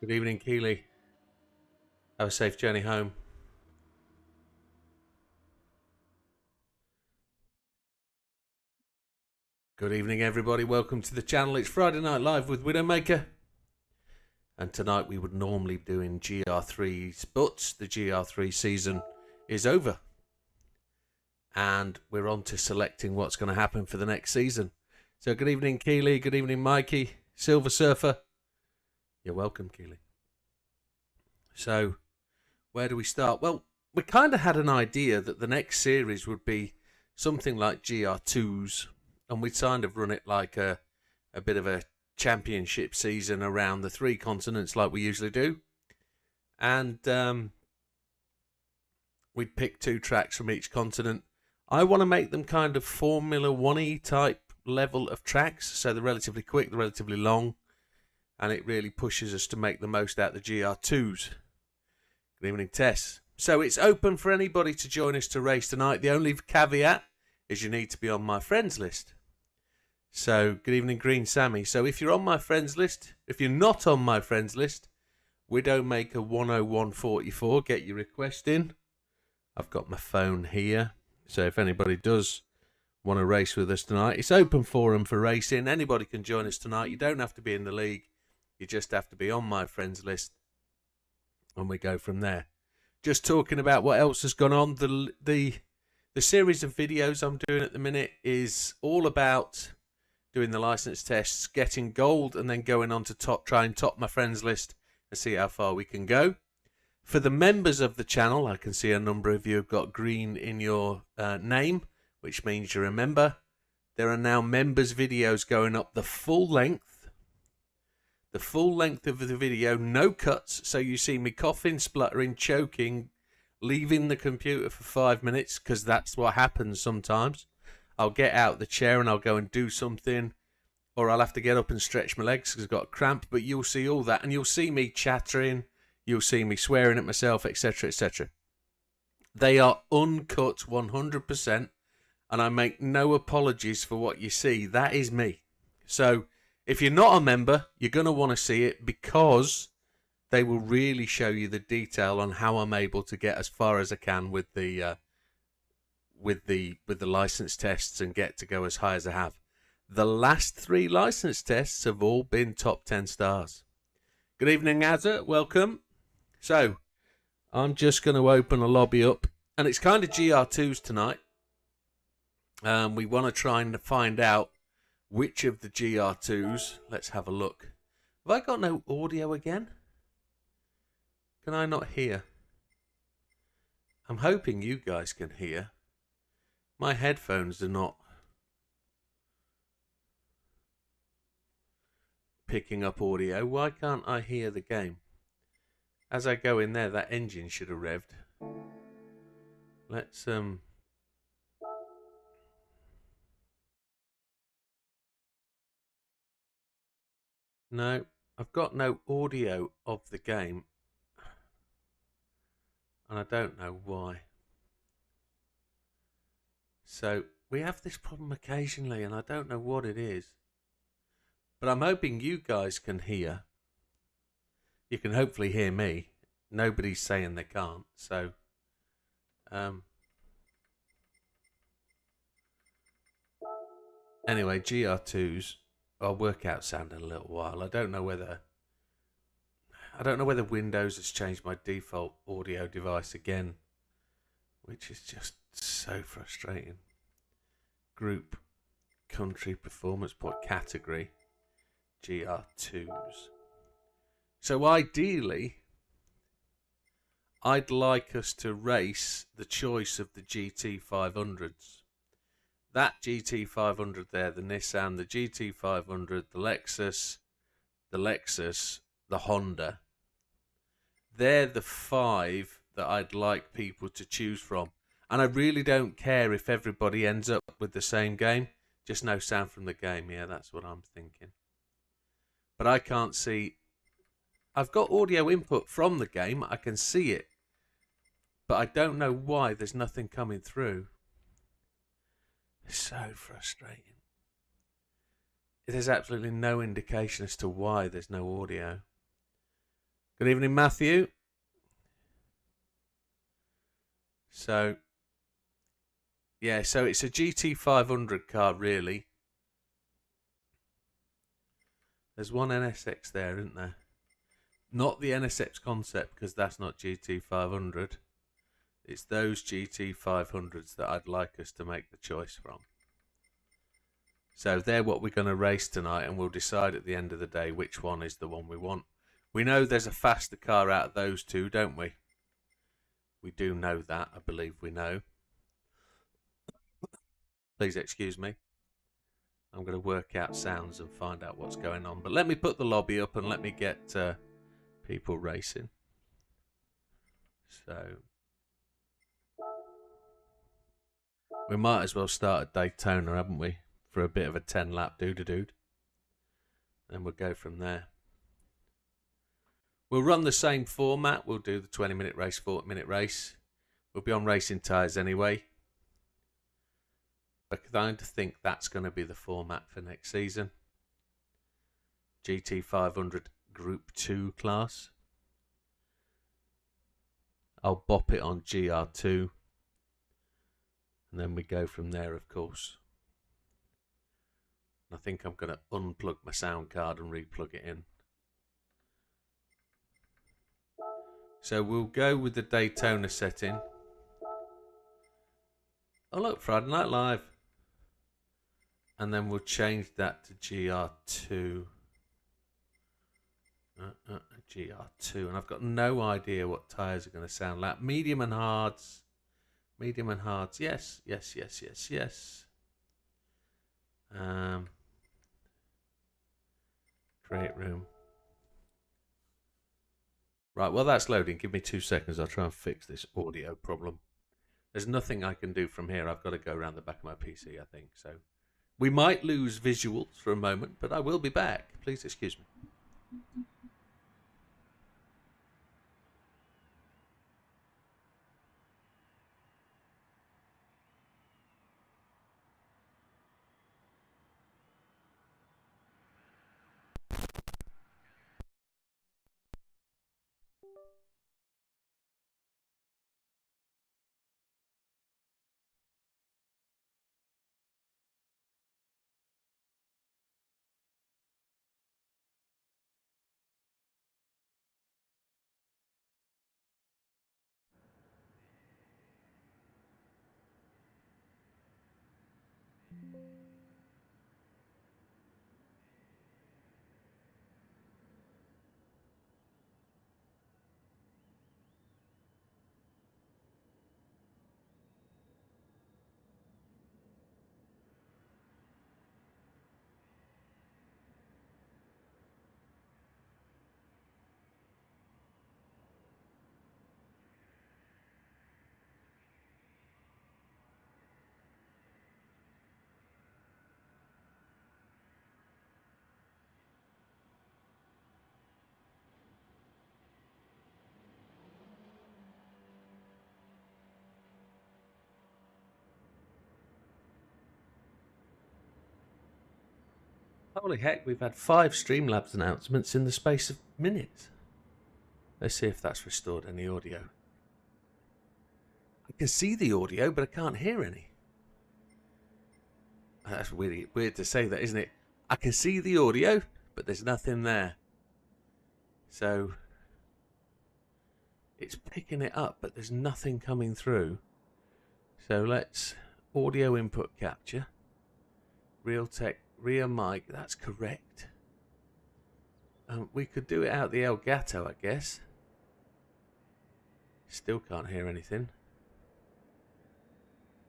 Good evening, Keeley. Have a safe journey home. Good evening, everybody. Welcome to the channel. It's Friday Night Live with Widdowmaker. And tonight we would normally be doing GR3s, but the GR3 season is over. And we're on to selecting what's going to happen for the next season. So good evening, Keeley. Good evening, Mikey. Silver Surfer. You're welcome, Keeley. So, where do we start? Well, we kind of had an idea that the next series would be something like GR2s, and we'd kind of run it like a bit of a championship season around the three continents like we usually do. And we'd pick 2 tracks from each continent. I want to make them kind of Formula 1-y type level of tracks, so they're relatively quick, they're relatively long, and it really pushes us to make the most out of the GR2s. Good evening, Tess. So it's open for anybody to join us to race tonight. The only caveat is you need to be on my friends list. So, good evening, Green Sammy. So if you're on my friends list, if you're not on my friends list, Widdowmaker 10144, get your request in. I've got my phone here. So if anybody does want to race with us tonight, it's open forum for racing. Anybody can join us tonight. You don't have to be in the league. You just have to be on my friends list. And we go from there. Just talking about what else has gone on. The series of videos I'm doing at the minute is all about doing the license tests, getting gold, and then going on to try and top my friends list and see how far we can go. For the members of the channel, I can see a number of you have got green in your name, which means you're a member. There are now members videos going up the full length. The full length of the video, no cuts, so you see me coughing, spluttering, choking, leaving the computer for 5 minutes, because that's what happens sometimes. I'll get out the chair and I'll go and do something, or I'll have to get up and stretch my legs because I've got a cramp, but you'll see all that, and you'll see me chattering, you'll see me swearing at myself, etc., etc. They are uncut 100%, and I make no apologies for what you see. That is me. So, if you're not a member, you're going to want to see it because they will really show you the detail on how I'm able to get as far as I can with the license tests and get to go as high as I have. The last 3 license tests have all been top 10 stars. Good evening, Azza. Welcome. So, I'm just going to open a lobby up, and it's kind of GR2s tonight. We want to try and find out which of the GR2s, let's have a look. Have I got no audio again? Can I not hear? I'm hoping you guys can hear. My headphones are not picking up audio. Why can't I hear the game? As I go in there, that engine should have revved. Let's No, I've got no audio of the game, and I don't know why. So, we have this problem occasionally, and I don't know what it is. But I'm hoping you guys can hear. You can hopefully hear me. Nobody's saying they can't, so... Anyway, GR2s... I'll work out sound in a little while. I don't know whether Windows has changed my default audio device again, which is just so frustrating. Group, country, performance point, category, GR2s. So ideally, I'd like us to race the choice of the GT500s. That GT500 there, the Nissan, the GT500, the Lexus, the Honda. They're the 5 that I'd like people to choose from. And I really don't care if everybody ends up with the same game. Just no sound from the game. Yeah, that's what I'm thinking. But I can't see... I've got audio input from the game. I can see it. But I don't know why there's nothing coming through. It's so frustrating. There's absolutely no indication as to why there's no audio. Good evening, Matthew. So, yeah, so it's a GT500 car, really. There's one NSX there, isn't there? Not the NSX concept, because that's not GT500. It's those GT500s that I'd like us to make the choice from. So they're what we're going to race tonight, and we'll decide at the end of the day which one is the one we want. We know there's a faster car out of those two, don't we? We do know that. I believe we know. Please excuse me. I'm going to work out sounds and find out what's going on. But let me put the lobby up and let me get people racing. So we might as well start at Daytona, haven't we? For a bit of a 10-lap doo-doo-doo. And we'll go from there. We'll run the same format. We'll do the 20-minute race, 40-minute race. We'll be on racing tyres anyway. I kind of think that's going to be the format for next season. GT500 Group 2 class. I'll bop it on GR2. And then we go from there, of course. I think I'm going to unplug my sound card and re-plug it in. So we'll go with the Daytona setting. Oh look, Friday Night Live. And then we'll change that to GR2. GR2. And I've got no idea what tyres are going to sound like. Medium and hards. Medium and hards. Yes, yes, yes, yes, yes. Create room. Right, well that's loading. Give me 2 seconds. I'll try and fix this audio problem. There's nothing I can do from here. I've got to go around the back of my PC, I think. So we might lose visuals for a moment, but I will be back. Please excuse me. Holy heck, we've had 5 Streamlabs announcements in the space of minutes. Let's see if that's restored any audio. I can see the audio, but I can't hear any. That's really weird to say that, isn't it? I can see the audio, but there's nothing there. So it's picking it up, but there's nothing coming through. So let's audio input capture. Realtek rear mic, that's correct. We could do it out the Elgato, I guess. Still can't hear anything.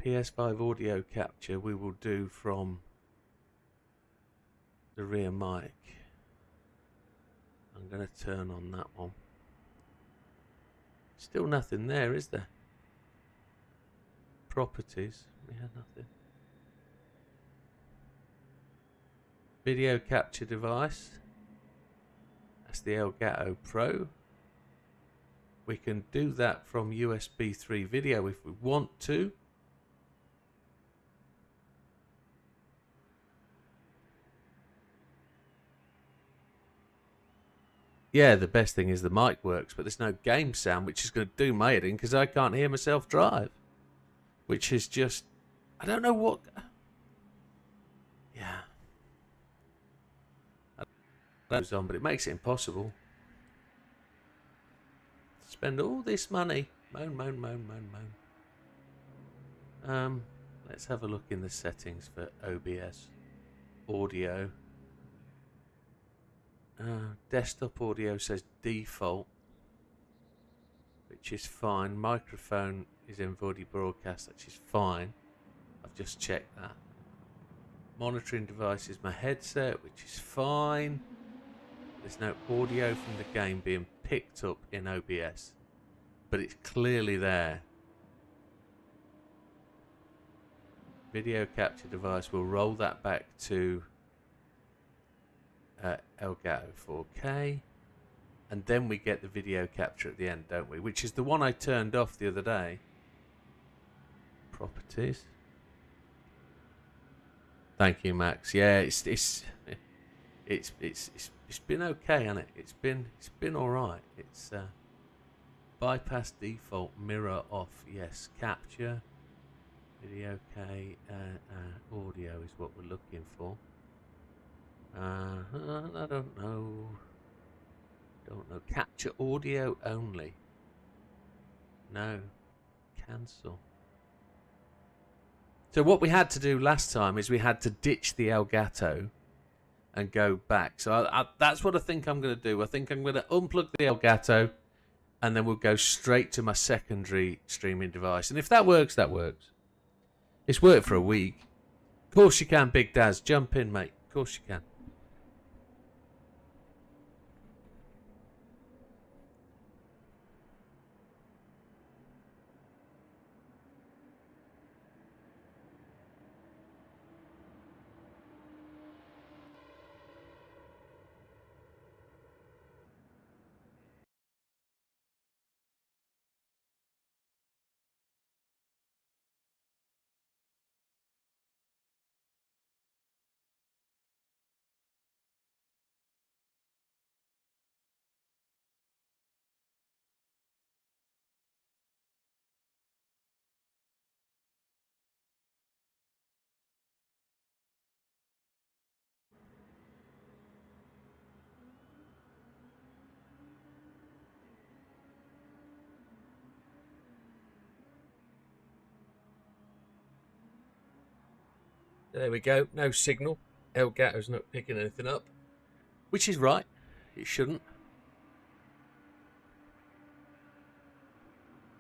PS5 audio capture we will do from the rear mic. I'm going to turn on that one. Still nothing there, is there? Properties, yeah, nothing. Video capture device. That's the Elgato Pro. We can do that from USB 3 video if we want to. Yeah, the best thing is the mic works, but there's no game sound, which is going to do my head in because I can't hear myself drive. Which is just... I don't know what... Yeah. That goes on, but it makes it impossible. Spend all this money. Moan, moan, moan, moan, moan. Let's have a look in the settings for OBS. Audio. Desktop audio says default, which is fine. Microphone is in VOD broadcast, which is fine. I've just checked that. Monitoring device is my headset, which is fine. There's no audio from the game being picked up in OBS, but it's clearly there. Video capture device, will roll that back to Elgato 4K, and then we get the video capture at the end, don't we? Which is the one I turned off the other day. Properties. Thank you, Max. Yeah, it's been okay, hasn't it? It's been all right. It's bypass default, mirror off. Yes, capture, video okay, audio is what we're looking for. I don't know. Capture audio only. No. Cancel. So what we had to do last time is we had to ditch the Elgato and go back. So that's what I think I'm going to do. I think I'm going to unplug the Elgato and then we'll go straight to my secondary streaming device. And if that works, that works. It's worked for a week. Of course you can, Big Daz. Jump in, mate. Of course you can. There we go. No signal. Elgato's not picking anything up. Which is right. It shouldn't.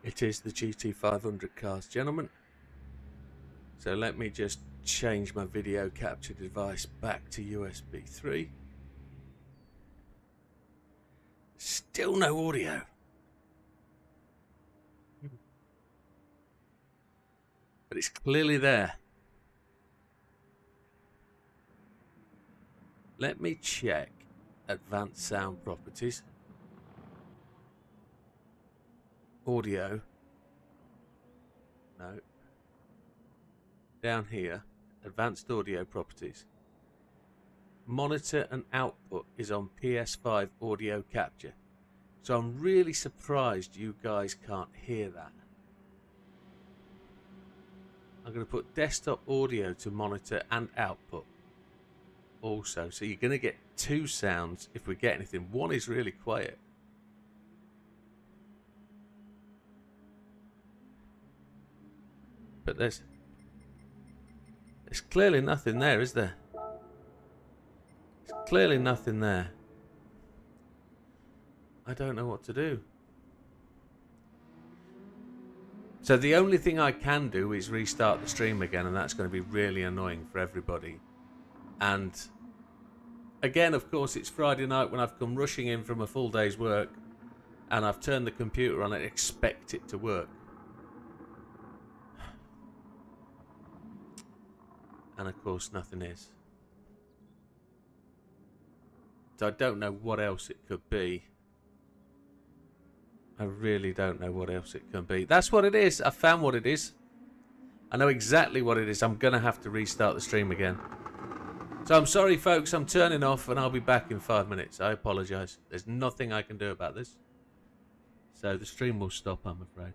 It is the GT500 cars, gentlemen. So let me just change my video capture device back to USB 3. Still no audio. But it's clearly there. Let me check advanced sound properties. Audio. No. Down here, advanced audio properties. Monitor and output is on PS5 audio capture. So I'm really surprised you guys can't hear that. I'm going to put desktop audio to monitor and output. Also, so you're going to get two sounds if we get anything. One is really quiet. But there's clearly nothing there, is there? There's clearly nothing there. I don't know what to do. So the only thing I can do is restart the stream again, and that's going to be really annoying for everybody. And again, of course, it's Friday night when I've come rushing in from a full day's work and I've turned the computer on and expect it to work. And of course, nothing is. So I don't know what else it could be. I really don't know what else it can be. That's what it is. I found what it is. I know exactly what it is. I'm going to have to restart the stream again. So I'm sorry, folks. I'm turning off, and I'll be back in 5 minutes. I apologise. There's nothing I can do about this. So the stream will stop, I'm afraid.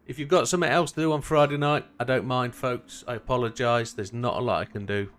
If you've got something else to do on Friday night, I don't mind, folks. I apologise. There's not a lot I can do.